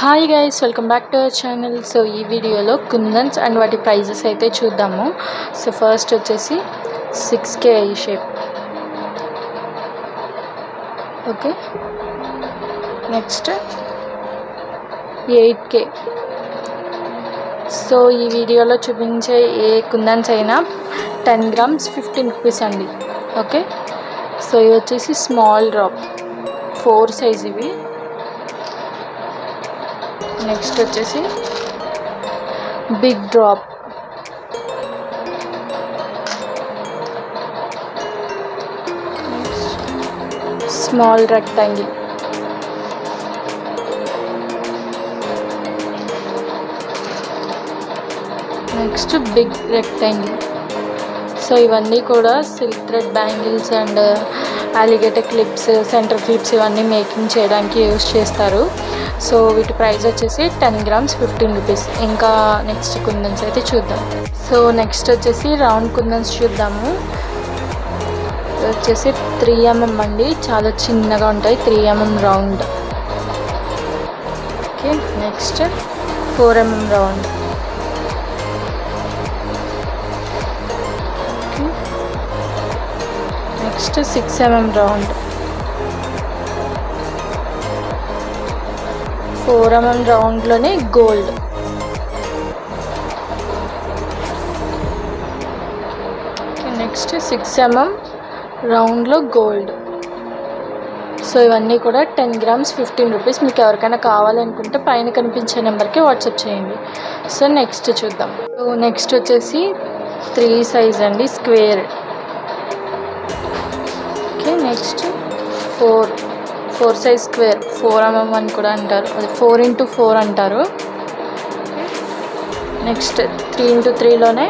Hi guys, welcome back to our channel. So ఈ వీడియోలో కుందన్స్ and వాటి ప్రైజెస్ అయితే చూద్దాము. సో ఫస్ట్ వచ్చేసి 6K I shape, okay. Next 8K. So ఈ వీడియోలో చూపించే ఏ కుందన్స్ అయినా 10 grams 15 rupees అండి, ఓకే. సో ఇవి వచ్చేసి స్మాల్ డ్రాప్ 4 సైజ్ ఇవి. నెక్స్ట్ వచ్చేసి big drop, small rectangle, next big rectangle. So ఇవన్నీ కూడా silk thread bangles and alligator clips, centre clips ఇవన్నీ మేకింగ్ చేయడానికి యూస్ చేస్తారు. సో వీటి ప్రైస్ వచ్చేసి 10 grams 15 rupees. ఇంకా నెక్స్ట్ కుందన్స్ అయితే చూద్దాం. సో నెక్స్ట్ వచ్చేసి రౌండ్ కుందన్స్ చూద్దాము. వచ్చేసి 3mm అండి, చాలా చిన్నగా ఉంటాయి. 3mm round, okay. Next 4mm round, next 6mm round, 4mm రౌండ్లోనే గోల్డ్, నెక్స్ట్ 6mm రౌండ్లో గోల్డ్. సో ఇవన్నీ కూడా 10 grams 15 rupees. మీకు ఎవరికైనా కావాలనుకుంటే పైన కనిపించే నెంబర్కి వాట్సాప్ చేయండి. సో నెక్స్ట్ చూద్దాం. సో నెక్స్ట్ వచ్చేసి 3 సైజ్ అండి, square, okay. Next 4 size square, 4mm అని కూడా అంటారు, అది 4x4 అంటారు. నెక్స్ట్ 3x3లోనే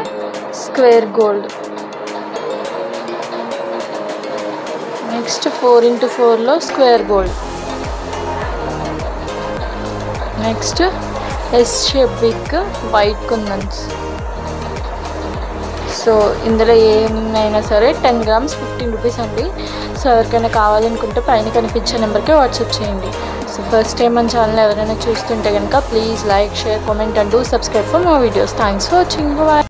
స్క్వేర్ గోల్డ్. నెక్స్ట్ 4x4లో square gold. Next S shape big white kundans. So ఇందులో ఏమైనా సరే 10 grams 15 rupees అండి. సో ఎవరికైనా కావాలనుకుంటే పైన కనిపించే నెంబర్కి వాట్సాప్ చేయండి. సో ఫస్ట్ టైం మన ఛానల్ ఎవరైనా చూస్తుంటే కనుక please like, share, comment and do subscribe for more videos. Thanks for watching. Bye.